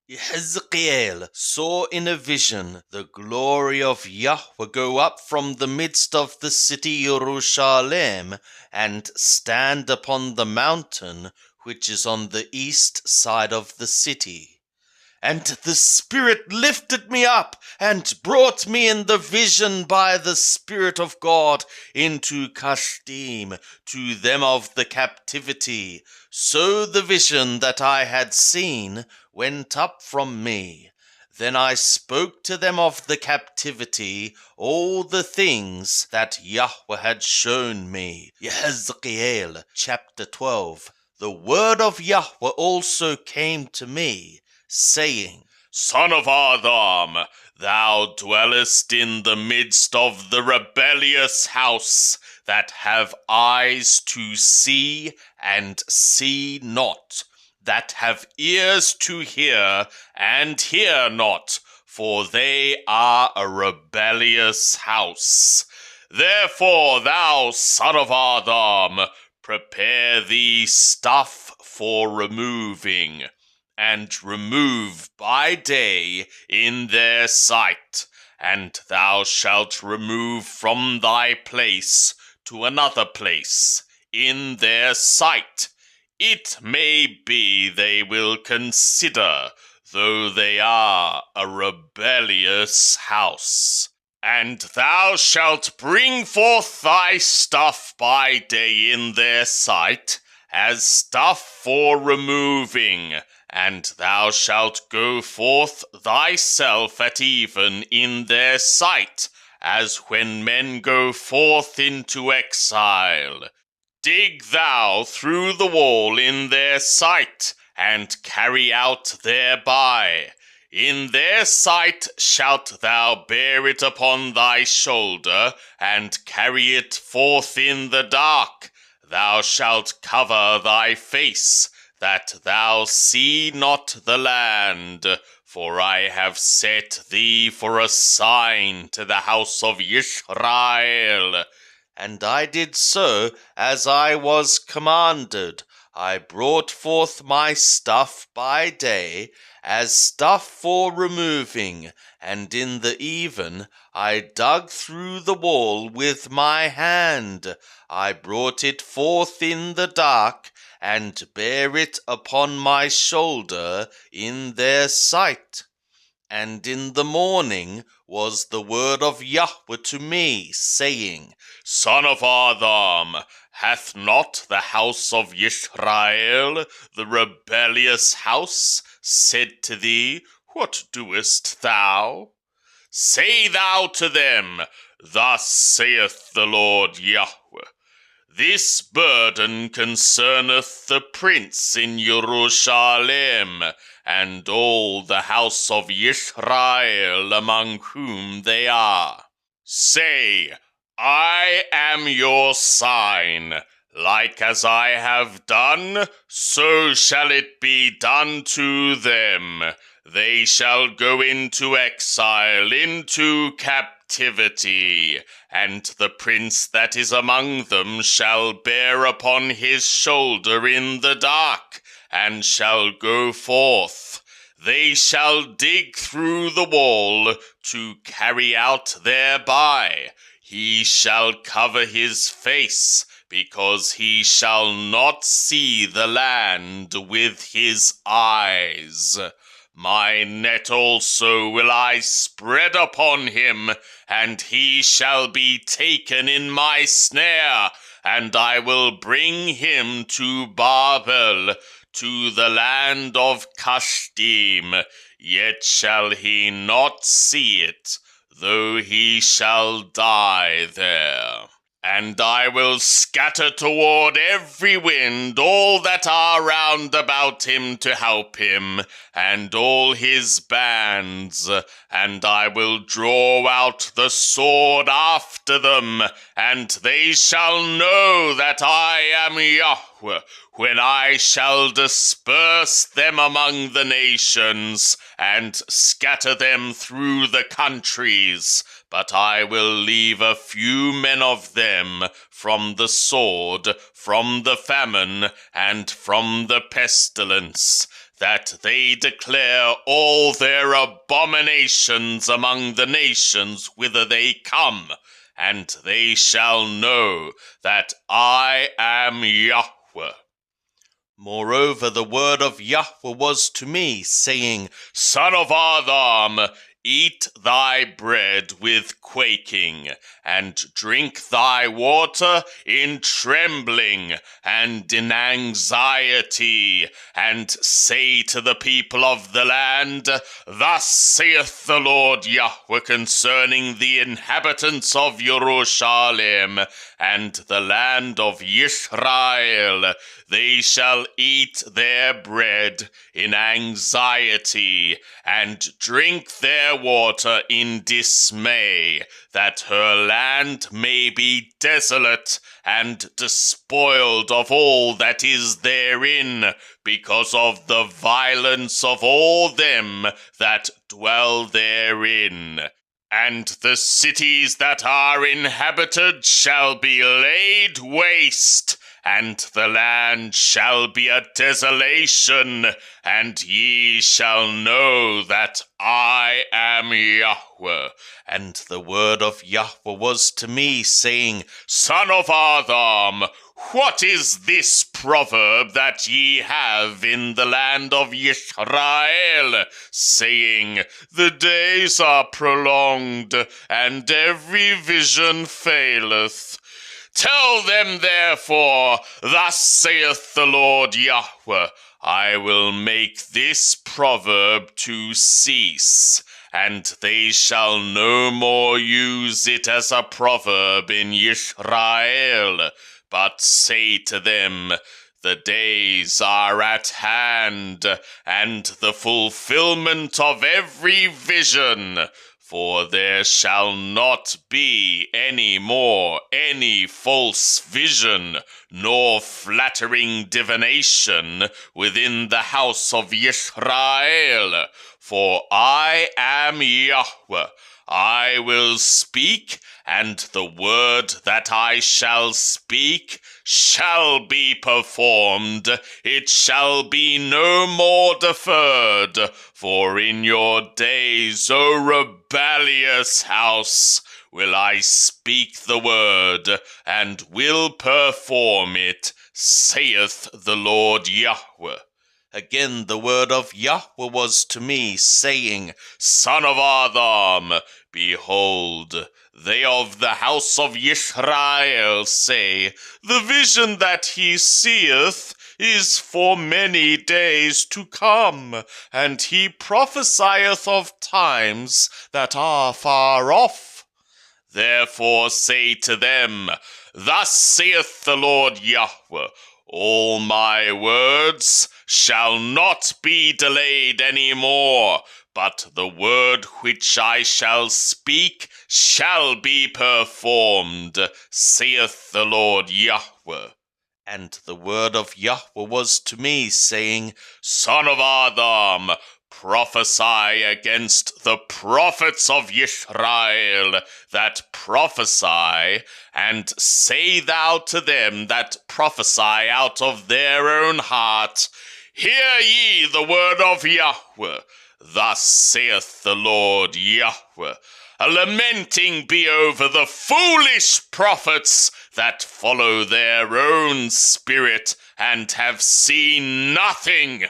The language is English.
Ezekiel saw in a vision the glory of Yahweh go up from the midst of the city Jerusalem and stand upon the mountain which is on the east side of the city. And the Spirit lifted me up and brought me in the vision by the Spirit of God into Kashdim, to them of the captivity. So the vision that I had seen went up from me. Then I spoke to them of the captivity, all the things that Yahweh had shown me. Ezekiel chapter 12. The word of Yahweh also came to me, saying, Son of Adam, thou dwellest in the midst of the rebellious house, that have eyes to see and see not, that have ears to hear and hear not, for they are a rebellious house. Therefore, thou son of Adam, prepare thee stuff for removing, and remove by day in their sight, and thou shalt remove from thy place to another place in their sight. It may be they will consider, though they are a rebellious house. And thou shalt bring forth thy stuff by day in their sight, as stuff for removing, and thou shalt go forth thyself at even in their sight, as when men go forth into exile. Dig thou through the wall in their sight, and carry out thereby. In their sight shalt thou bear it upon thy shoulder, and carry it forth in the dark. Thou shalt cover thy face, that thou see not the land. For I have set thee for a sign to the house of Israel. And I did so as I was commanded. I brought forth my stuff by day, as stuff for removing, and in the even I dug through the wall with my hand. I brought it forth in the dark, and bare it upon my shoulder in their sight. And in the morning was the word of Yahweh to me, saying, Son of Adam, hath not the house of Israel, the rebellious house, said to thee, What doest thou? Say thou to them, Thus saith the Lord Yahweh, This burden concerneth the prince in Jerusalem, and all the house of Israel among whom they are. Say, I am your sign. Like as I have done, so shall it be done to them. They shall go into exile, into captivity, and the prince that is among them shall bear upon his shoulder in the dark, and shall go forth. They shall dig through the wall to carry out thereby. He shall cover his face, because he shall not see the land with his eyes. My net also will I spread upon him, and he shall be taken in my snare, and I will bring him to Babel, to the land of Kashdim, yet shall he not see it, though he shall die there. And I will scatter toward every wind all that are round about him to help him, and all his bands, and I will draw out the sword after them, and they shall know that I am Yahweh, when I shall disperse them among the nations, and scatter them through the countries. But I will leave a few men of them from the sword, from the famine, and from the pestilence. that they declare all their abominations among the nations whither they come, and they shall know that I am Yahweh. Moreover, the word of Yahweh was to me, saying, Son of Adam, eat thy bread with quaking, and drink thy water in trembling and in anxiety, and say to the people of the land, Thus saith the Lord Yahweh concerning the inhabitants of Jerusalem and the land of Israel, they shall eat their bread in anxiety, and drink their water in dismay, that her land may be desolate and despoiled of all that is therein, because of the violence of all them that dwell therein. And the cities that are inhabited shall be laid waste, and the land shall be a desolation, and ye shall know that I am Yahweh. And the word of Yahweh was to me, saying, Son of Adam, what is this proverb that ye have in the land of Israel, saying, The days are prolonged, and every vision faileth? Tell them therefore, Thus saith the Lord Yahweh, I will make this proverb to cease, and they shall no more use it as a proverb in Israel, but say to them, The days are at hand, and the fulfillment of every vision. For there shall not be any more any false vision, nor flattering divination within the house of Israel. For I am Yahweh. I will speak, and the word that I shall speak shall be performed. It shall be no more deferred. For in your days, O rebellious house, will I speak the word, and will perform it, saith the Lord Yahweh. Again the word of Yahweh was to me, saying, Son of Adam, behold, they of the house of Israel say, The vision that he seeth is for many days to come, and he prophesieth of times that are far off. Therefore say to them, Thus saith the Lord Yahweh, All my words shall not be delayed any more, but the word which I shall speak shall be performed, saith the Lord Yahweh. And the word of Yahweh was to me, saying, Son of Adam, prophesy against the prophets of Israel that prophesy, and say thou to them that prophesy out of their own heart, Hear ye the word of Yahweh. Thus saith the Lord Yahweh, A lamenting be over the foolish prophets that follow their own spirit and have seen nothing.